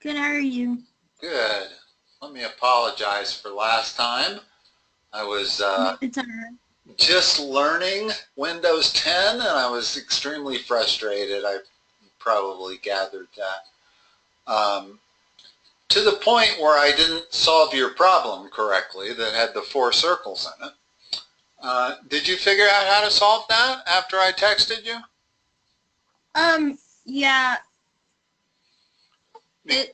Good, how are you? Good. Let me apologize for last time. I was It's alright. just learning Windows 10 and I was extremely frustrated. I probably gathered that. To the point where I didn't solve your problem correctly that had the 4 circles in it. Did you figure out how to solve that after I texted you? Yeah, yeah,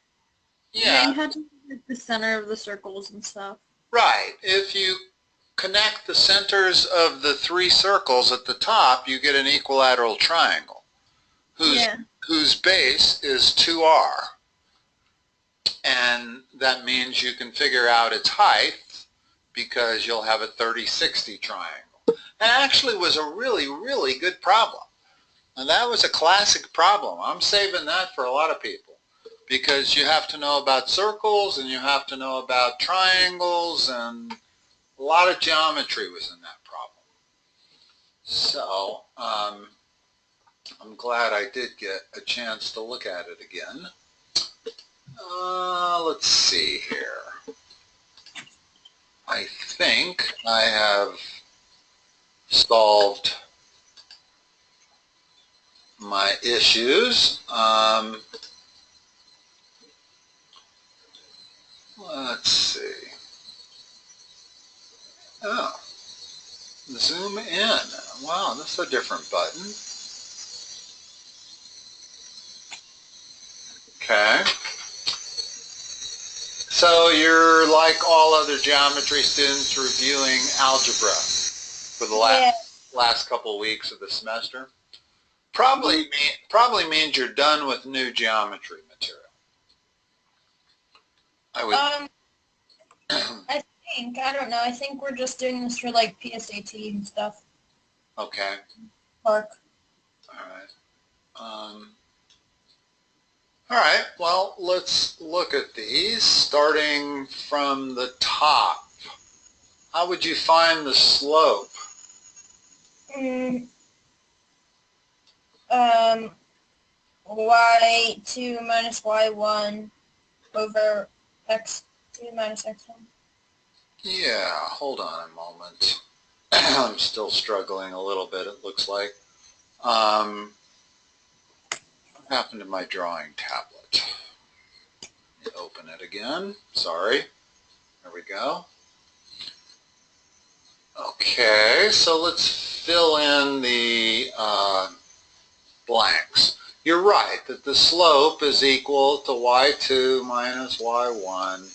Yeah, you had to hit the center of the circles and stuff. right. If you connect the centers of the 3 circles at the top, you get an equilateral triangle whose Yeah. whose base is 2r. And that means you can figure out its height because you'll have a 30-60 triangle. It actually was a really, really good problem. And that was a classic problem. I'm saving that for a lot of people because you have to know about circles and you have to know about triangles, and a lot of geometry was in that problem. So I'm glad I did get a chance to look at it again. Let's see here. I think I have solved my issues. Let's see. Oh, zoom in. Wow, that's a different button. Okay. So you're like all other geometry students reviewing algebra for the last couple of weeks of the semester. Probably means you're done with new geometry material. I would. I think, I don't know, I think we're just doing this for like PSAT and stuff. Okay. Park. All right. Well, let's look at these starting from the top. How would you find the slope? Y2 minus Y1 over X2 minus X1. Yeah, hold on a moment. I'm still struggling a little bit, it looks like. What happened to my drawing tablet? Let me open it again. Sorry. There we go. Okay, so let's fill in the blanks. You're right that the slope is equal to y2 minus y1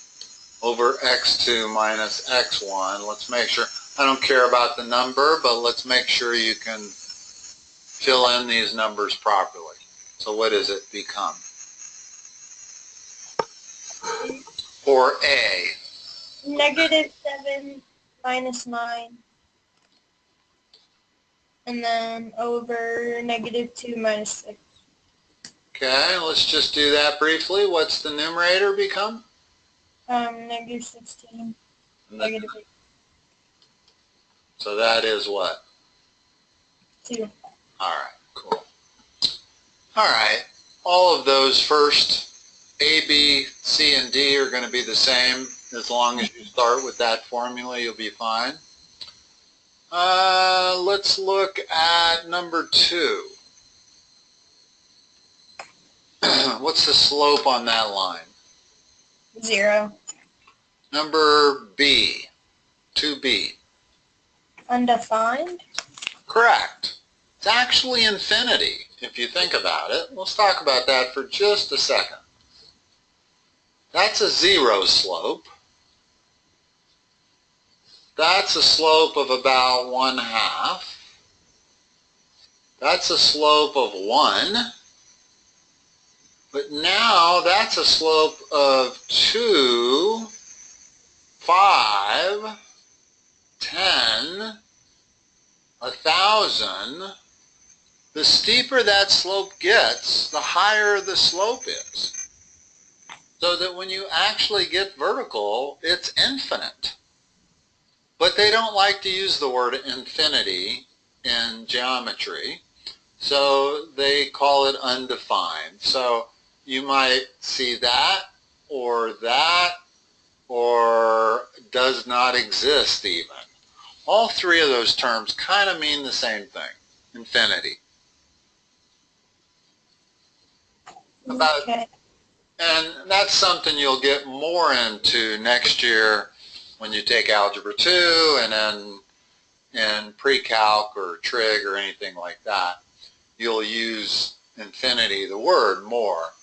over x2 minus x1. Let's make sure, I don't care about the number, but let's make sure you can fill in these numbers properly. So what does it become? For A. -7 minus 9. And then over -2 minus 6. Okay, let's just do that briefly. What's the numerator become? -16. -8. So that is what? 2. All right, cool. All right, all of those first A, B, C, and D are going to be the same. As long as you start with that formula, you'll be fine. Let's look at number 2. What's the slope on that line? 0. Number B, 2B. Undefined? Correct. It's actually infinity, if you think about it. Let's talk about that for just a second. That's a 0 slope. That's a slope of about 1/2. That's a slope of 1. But now that's a slope of 2, 5, 10, 1,000. The steeper that slope gets, the higher the slope is. So that when you actually get vertical, it's infinite. But they don't like to use the word infinity in geometry, so they call it undefined. So you might see that, or does not exist even. All three of those terms kind of mean the same thing, infinity. Okay. And that's something you'll get more into next year when you take Algebra 2 and then in pre-calc or trig or anything like that. You'll use infinity, the word, more.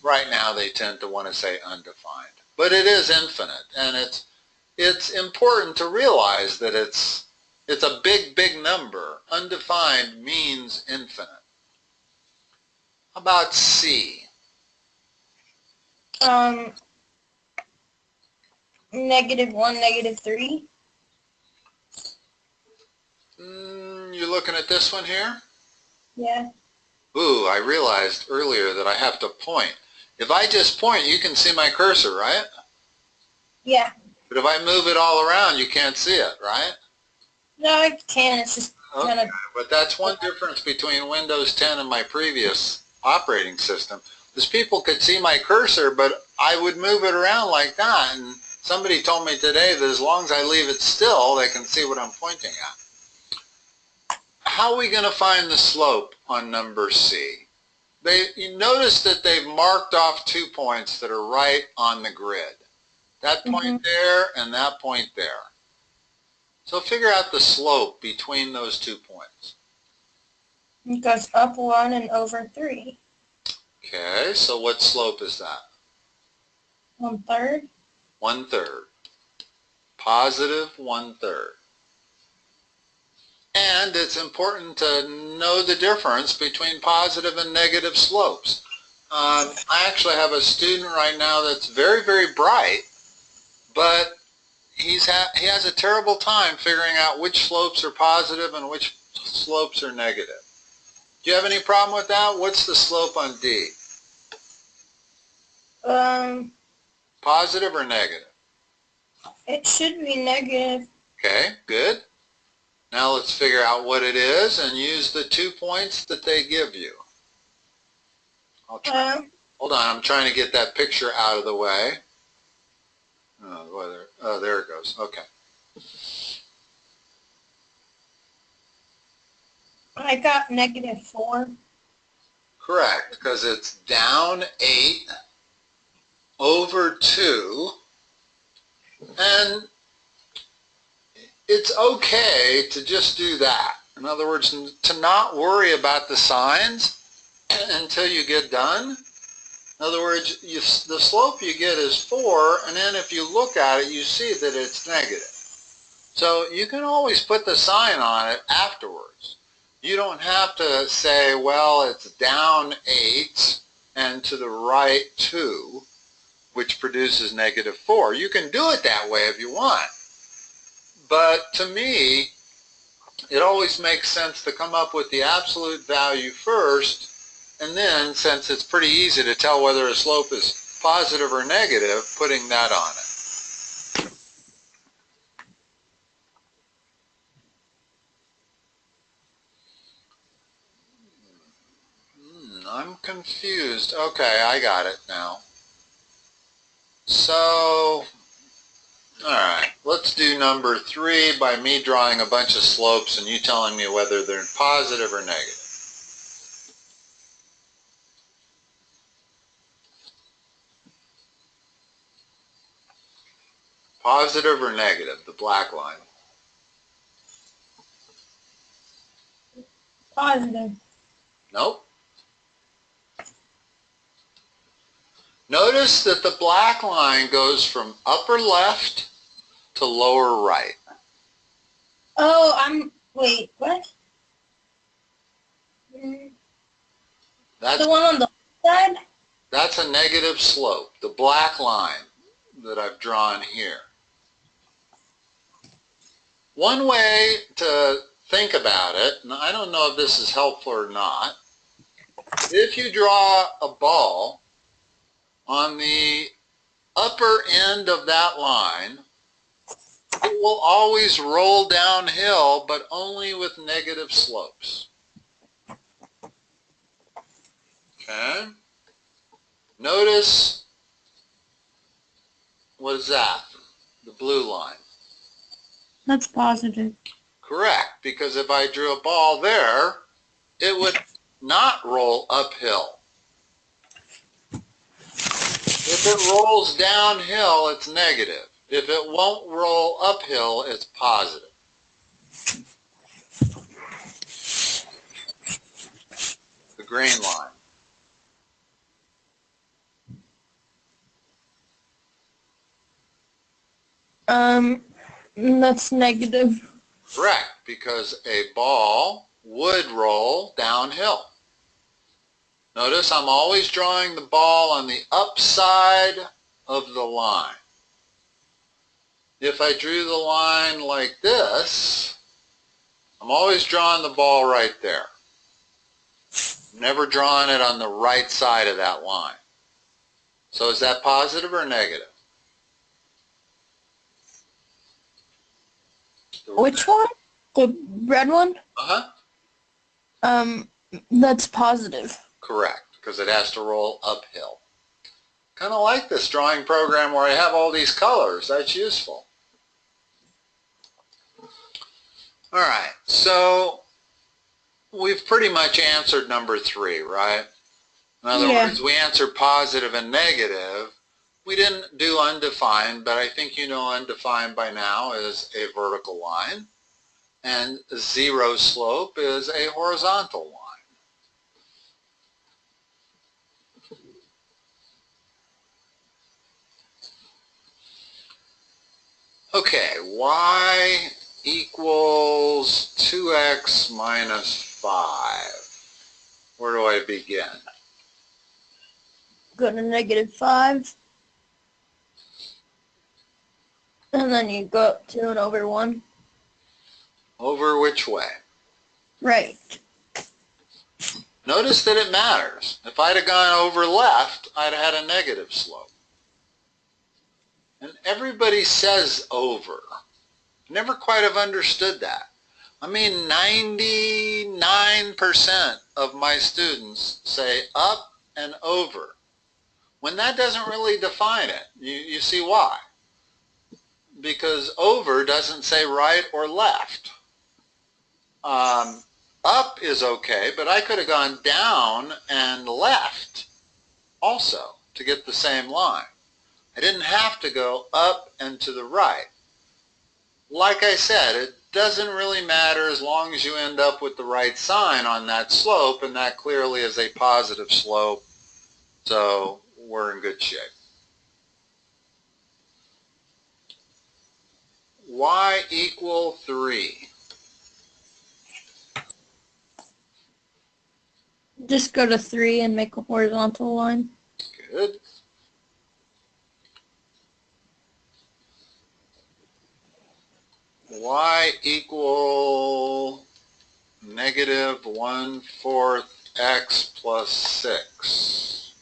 Right now they tend to want to say undefined. But it is infinite, and it's important to realize that it's a big, big number. Undefined means infinite. How about C? -1, -3. You're looking at this one here? Yeah. Ooh, I realized earlier that I have to point. If I just point, you can see my cursor, right? Yeah. But if I move it all around, you can't see it, right? No, I can. It's just kind Okay, of... but that's one difference between Windows 10 and my previous operating system. Is people could see my cursor, but I would move it around like that. And somebody told me today that as long as I leave it still, they can see what I'm pointing at. How are we going to find the slope on number C? You notice that they've marked off 2 points that are right on the grid. That point there and that point there. So figure out the slope between those 2 points. It goes up 1 and over 3. Okay, so what slope is that? 1/3. 1/3. Positive 1/3. And it's important to know the difference between positive and negative slopes. I actually have a student right now that's very, very bright, but he has a terrible time figuring out which slopes are positive and which slopes are negative. Do you have any problem with that? What's the slope on D? Positive or negative? It should be negative. Okay, good. Now let's figure out what it is and use the 2 points that they give you. Hold on, I'm trying to get that picture out of the way. Oh, there it goes. Okay. I got -4. Correct, because it's down 8 over 2, and it's okay to just do that. In other words, to not worry about the signs until you get done. In other words, the slope you get is 4, and then if you look at it, you see that it's negative. So you can always put the sign on it afterwards. You don't have to say, well, it's down 8 and to the right 2, which produces -4. You can do it that way if you want. But to me, it always makes sense to come up with the absolute value first, and then, since it's pretty easy to tell whether a slope is positive or negative, putting that on it. I'm confused. Okay, I got it now. So, alright, let's do number 3 by me drawing a bunch of slopes and you telling me whether they're positive or negative. Positive or negative, the black line? Positive. Nope. Notice that the black line goes from upper left to lower right. Oh, wait, what? That's, the one on the side? that's a negative slope, the black line that I've drawn here. One way to think about it, and I don't know if this is helpful or not, if you draw a ball on the upper end of that line, it will always roll downhill, but only with negative slopes. Okay? Notice, what is that? The blue line. That's positive. Correct, because if I drew a ball there, it would not roll uphill. If it rolls downhill, it's negative. If it won't roll uphill, it's positive. The green line. That's negative. Correct, because a ball would roll downhill. Notice I'm always drawing the ball on the upside of the line. If I drew the line like this, I'm always drawing the ball right there. Never drawing it on the right side of that line. So is that positive or negative? Which one? The red one? Uh-huh. That's positive. Correct, because it has to roll uphill. Kind of like this drawing program where I have all these colors. That's useful. All right, so we've pretty much answered number 3, right? In other words, we answered positive and negative. We didn't do undefined, but I think you know undefined by now is a vertical line, and zero slope is a horizontal line. Okay, y equals 2x minus 5. Where do I begin? Go to negative 5. And then you go up to and over 1. Over which way? Right. Notice that it matters. If I'd have gone over left, I'd have had a negative slope. And everybody says over. Never quite have understood that. I mean, 99% of my students say up and over, when that doesn't really define it. You see why? Because over doesn't say right or left. Up is okay, but I could have gone down and left also to get the same line. I didn't have to go up and to the right. Like I said, it doesn't really matter as long as you end up with the right sign on that slope, and that clearly is a positive slope, so we're in good shape. Y equal 3. Just go to 3 and make a horizontal line. Good. Y equal negative 1/4 x plus 6.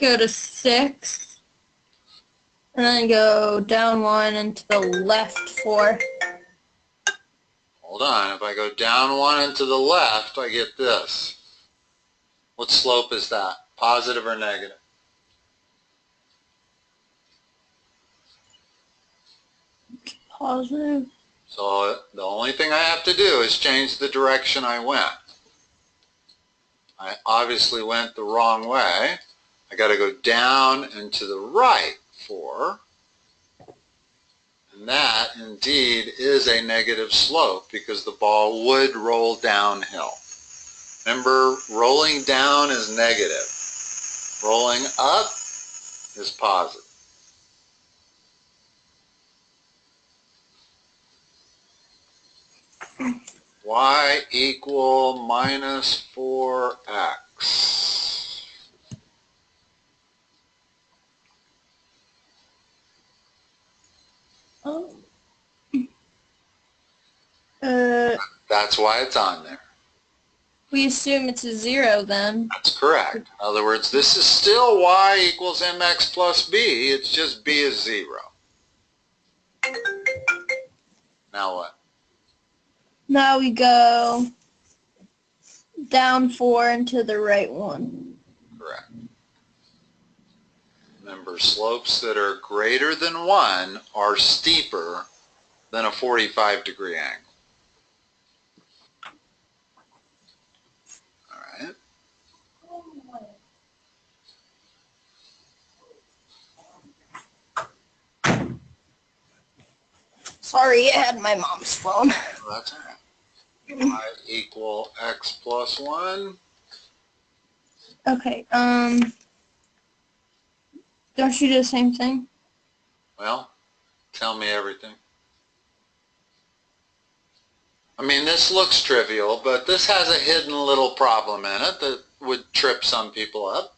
Go to 6. And then go down 1 and to the left 4. Hold on, if I go down 1 and to the left, I get this. What slope is that? Positive or negative? Positive. So the only thing I have to do is change the direction I went. I obviously went the wrong way. I got to go down and to the right 4. And that indeed is a negative slope because the ball would roll downhill. Remember, rolling down is negative. Rolling up is positive. Y equal minus 4x. Oh. That's why it's on there. We assume it's a 0 then. That's correct. In other words, this is still y equals mx plus b. It's just b is 0. Now what? Now we go Down 4 and to the right 1. Correct. Remember, slopes that are greater than 1 are steeper than a 45-degree angle. All right. Sorry, I had my mom's phone. Well, that's all right. Y equal x plus 1. Okay, don't you do the same thing? Well, tell me everything. I mean, this looks trivial, but this has a hidden little problem in it that would trip some people up.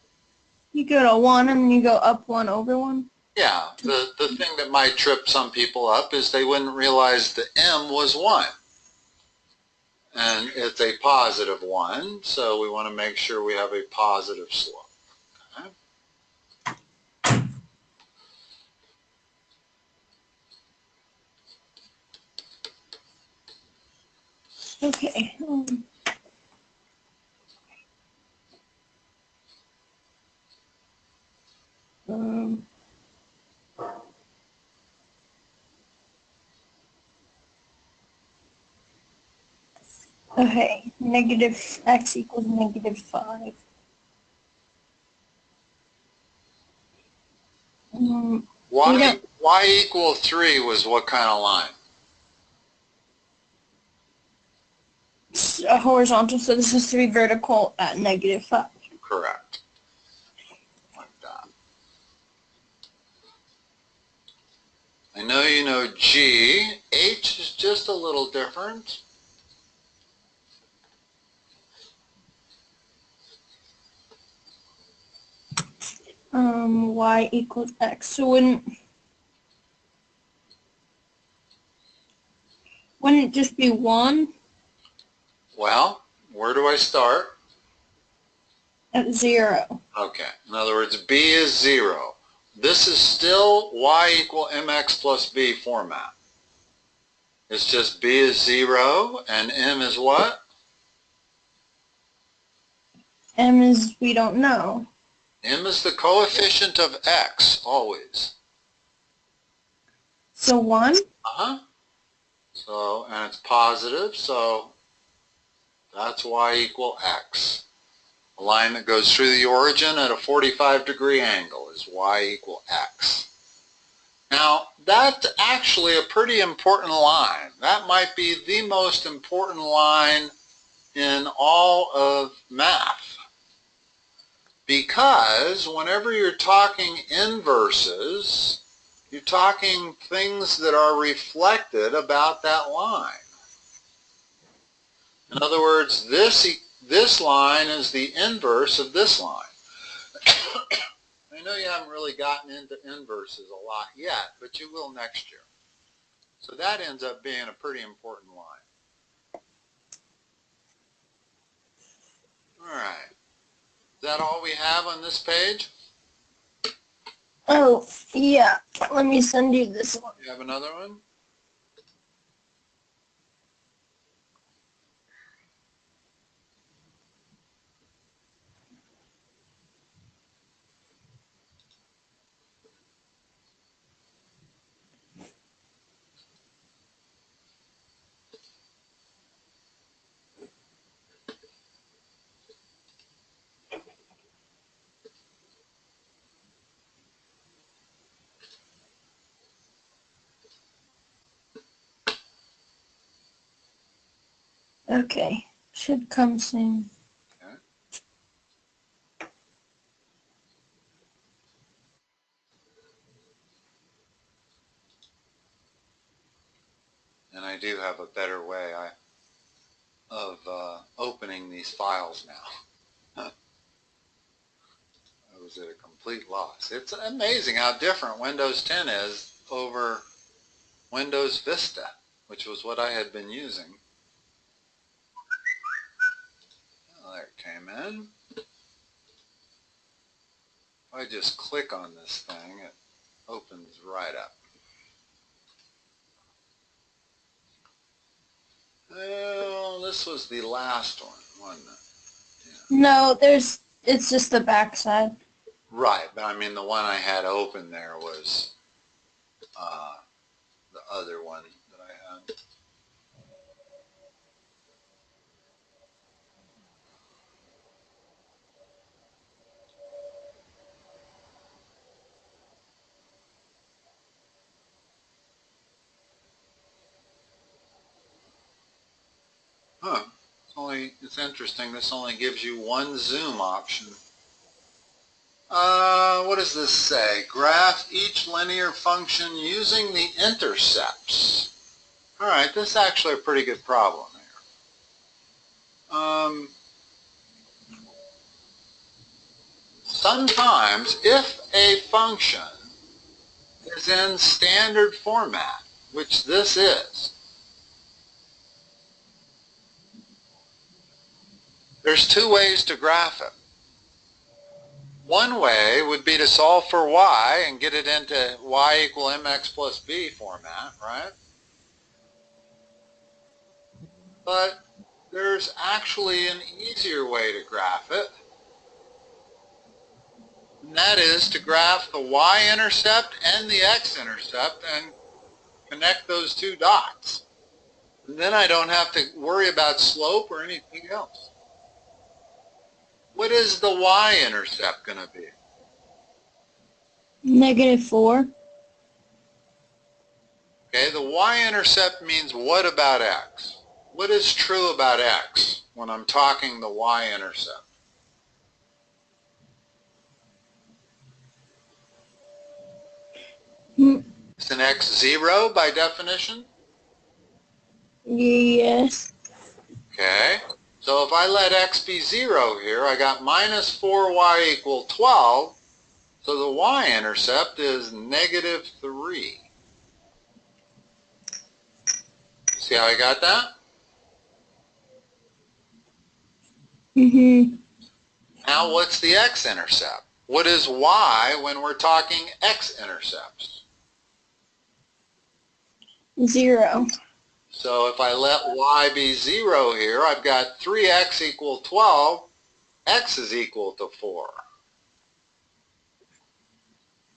You go to 1 and you go up 1 over 1? Yeah, the thing that might trip some people up is they wouldn't realize the m was 1. And it's a positive 1, so we want to make sure we have a positive slope. Okay. Okay, negative x equals negative 5. Y equal 3 was what kind of line? It's a horizontal, so this has to be vertical at negative 5. Correct. Like that. I know you know G. H is just a little different. Y equals x. So wouldn't it just be 1 Well, where do I start? at 0? Okay. In other words, B is 0. This is still Y equal mx plus B format. It's just B is 0 and m is what? M is we don't know. M is the coefficient of x, always. So 1? Uh-huh. So, and it's positive, so that's Y equal x. A line that goes through the origin at a 45-degree angle is Y equal x. Now, that's actually a pretty important line. That might be the most important line in all of math. Because whenever you're talking inverses, you're talking things that are reflected about that line. In other words, this line is the inverse of this line. I know you haven't really gotten into inverses a lot yet, but you will next year. So that ends up being a pretty important line. All right. Is that all we have on this page? Oh, yeah. Let me send you this one. You have another one? Okay. Should come soon. Okay. And I do have a better way of opening these files now. I was at a complete loss. It's amazing how different Windows 10 is over Windows Vista, which was what I had been using. Oh, there it came in. If I just click on this thing, it opens right up. Well, this was the last one, wasn't it? No, it's just the backside. Right, but I mean the one I had open there was the other one that I had. Huh. It's interesting. This only gives you one zoom option. What does this say? Graph each linear function using the intercepts. All right, this is actually a pretty good problem here. Sometimes if a function is in standard format, which this is, there's two ways to graph it. One way would be to solve for y and get it into y equal mx plus b format, right? But there's actually an easier way to graph it, and that is to graph the y-intercept and the x-intercept and connect those two dots. And then I don't have to worry about slope or anything else. What is the y-intercept going to be? -4. Okay, the y-intercept means what about x? What is true about x when I'm talking the y-intercept? Is an x 0 by definition? Yes. Okay, so if I let x be 0 here, I got minus 4y equal 12, so the y-intercept is -3. See how I got that? Now what's the x-intercept? What is y when we're talking x-intercepts? 0. So if I let y be 0 here, I've got 3x equal 12, x is equal to 4.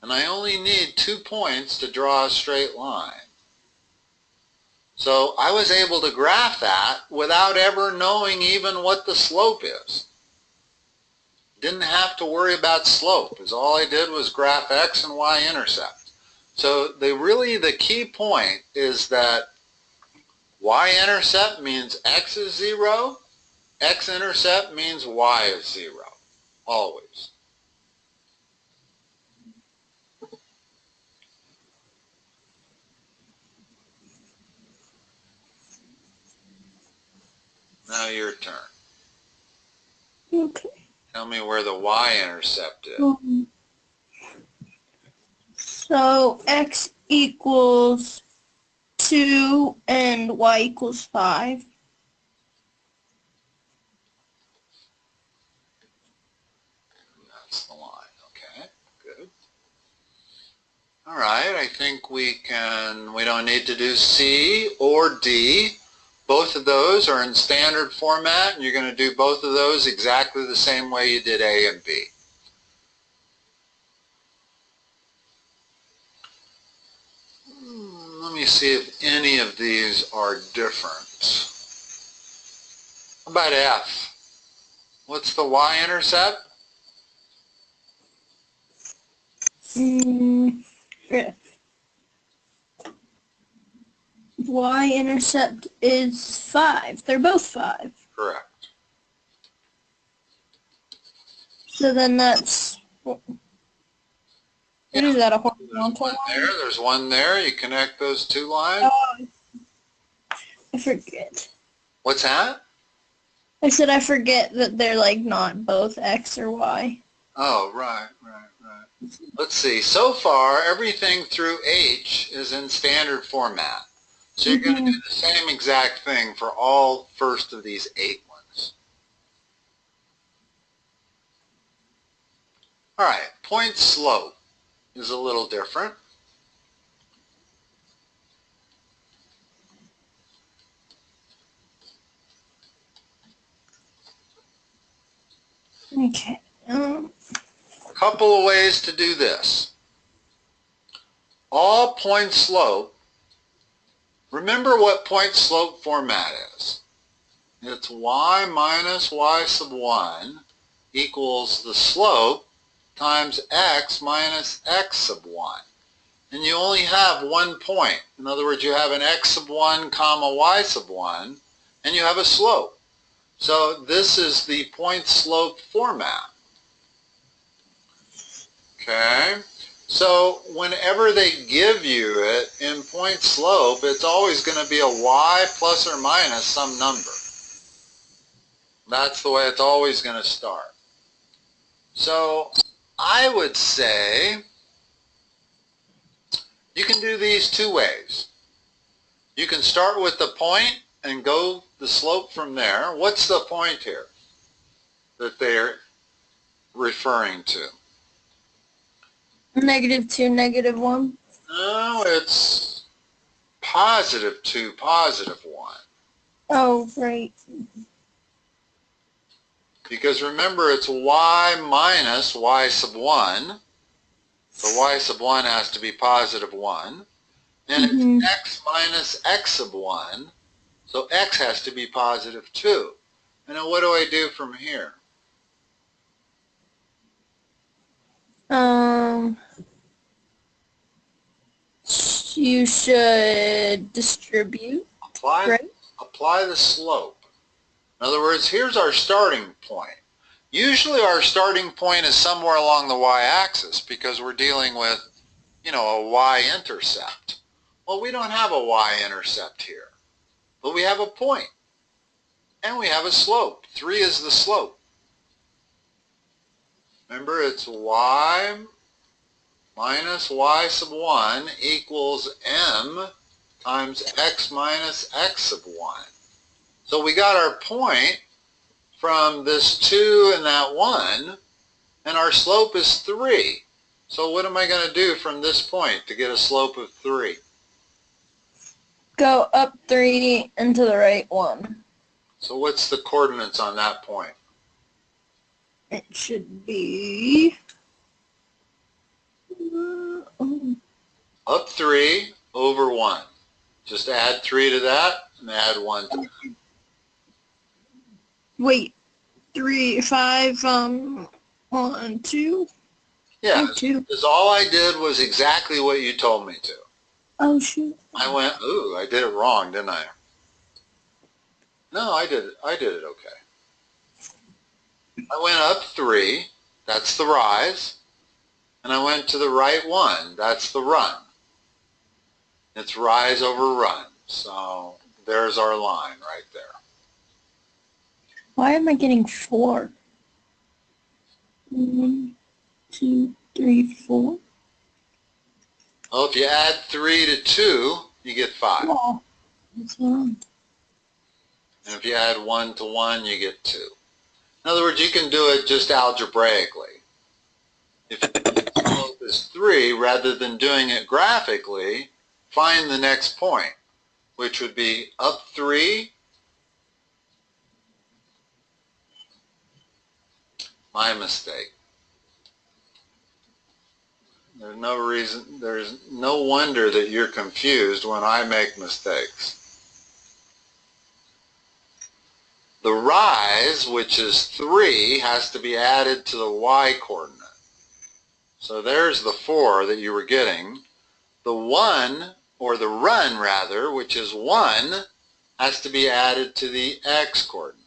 And I only need 2 points to draw a straight line. So I was able to graph that without ever knowing even what the slope is. Didn't have to worry about slope, because all I did was graph x and y-intercept. So the key point is that y-intercept means x is 0, x-intercept means y is 0, always. Now your turn. Okay. Tell me where the y-intercept is. So x equals 2 and y equals 5. That's the line, okay, good. All right, I think we don't need to do C or D. Both of those are in standard format, and you're going to do both of those exactly the same way you did A and B. Let me see if any of these are different. How about F? What's the y-intercept? Y-intercept is 5. They're both 5. Correct. So then that's... What is that, a horizontal line? There's one there. You connect those two lines. Oh, I forget. What's that? I said I forget that they're like not both X or Y. Oh, right. Let's see. So far, everything through H is in standard format. So you're going to do the same exact thing for all first of these 8 ones. All right. Point slope is a little different. Okay. Couple of ways to do this. All point slope, remember what point slope format is. It's y minus y sub 1 equals the slope times x minus x sub 1. And you only have one point. In other words, you have an x sub 1 comma y sub 1, and you have a slope. So this is the point slope format. Okay? So whenever they give you it in point slope, it's always going to be a y plus or minus some number. That's the way it's always going to start. So I would say you can do these two ways. You can start with the point and go the slope from there. What's the point here that they're referring to? -2, -1. No, it's +2, +1. Oh, right. Because remember, it's y minus y sub 1. So y sub 1 has to be +1. And it's x minus x sub 1. So x has to be +2. And then what do I do from here? You should distribute, right? Apply the slope. In other words, here's our starting point. Usually our starting point is somewhere along the y-axis because we're dealing with, a y-intercept. Well, we don't have a y-intercept here, but we have a point, and we have a slope. 3 is the slope. Remember, it's y minus y sub 1 equals m times x minus x sub 1. So we got our point from this 2 and that 1, and our slope is 3. So what am I going to do from this point to get a slope of 3? Go up 3 and to the right 1. So what's the coordinates on that point? It should be Up 3 over 1. Just add 3 to that and add 1 to that. Wait, 3, 5, 1, 2. Yeah, 2. because all I did was exactly what you told me to. Oh, shoot. I went, ooh, I did it wrong, didn't I? No, I did it okay. I went up 3, that's the rise, and I went to the right 1, that's the run. It's rise over run, so there's our line right there. Why am I getting 4? 1, 2, 3, 4. Well, if you add 3 to 2, you get 5. Oh, that's wrong. And if you add 1 to 1, you get 2. In other words, you can do it just algebraically. If the slope is 3, rather than doing it graphically, find the next point, which would be up 3. My mistake. There's no wonder that you're confused when I make mistakes. The rise, which is 3, has to be added to the y coordinate. So there's the 4 that you were getting. The 1, or the run rather, which is 1, has to be added to the x coordinate.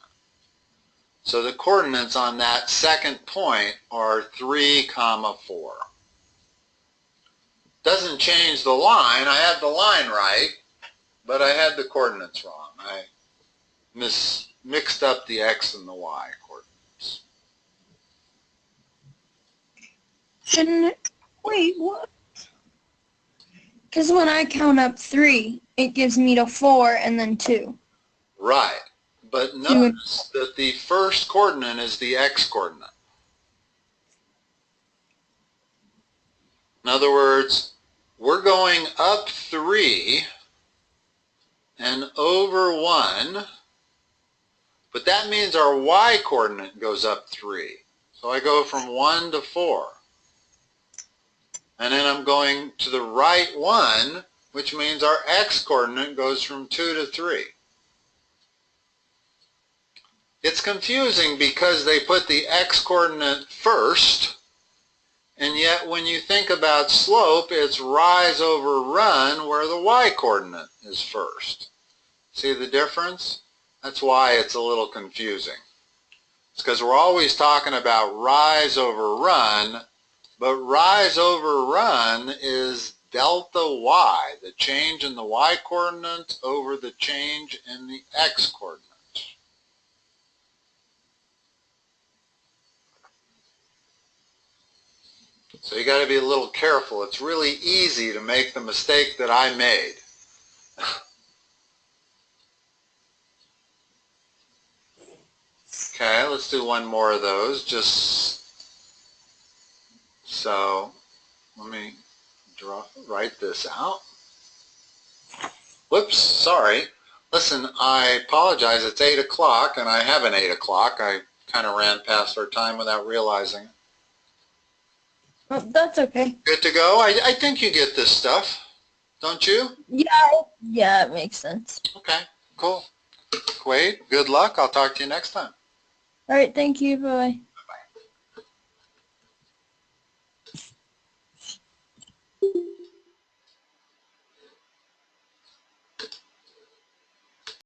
So the coordinates on that second point are 3, 4. Doesn't change the line. I had the line right, but I had the coordinates wrong. I mixed up the x and the y coordinates. Shouldn't it? Wait, what? Because when I count up 3, it gives me to 4 and then 2. Right. But notice that the first coordinate is the x coordinate. In other words, we're going up 3 and over 1, but that means our y coordinate goes up 3. So I go from 1 to 4. And then I'm going to the right 1, which means our x-coordinate goes from 2 to 3. It's confusing because they put the x-coordinate first, and yet when you think about slope, it's rise over run where the y-coordinate is first. See the difference? That's why it's a little confusing. It's because we're always talking about rise over run, but rise over run is delta y, the change in the y-coordinate over the change in the x-coordinate. So you got to be a little careful. It's really easy to make the mistake that I made. Okay, let's do one more of those. Just so, let me write this out. Whoops, sorry. Listen, I apologize. It's 8 o'clock, and I have an 8 o'clock. I kind of ran past our time without realizing it. Oh, that's okay. Good to go? I think you get this stuff, don't you? Yeah, it makes sense. Okay, cool. Quade, good luck. I'll talk to you next time. All right, thank you. Bye.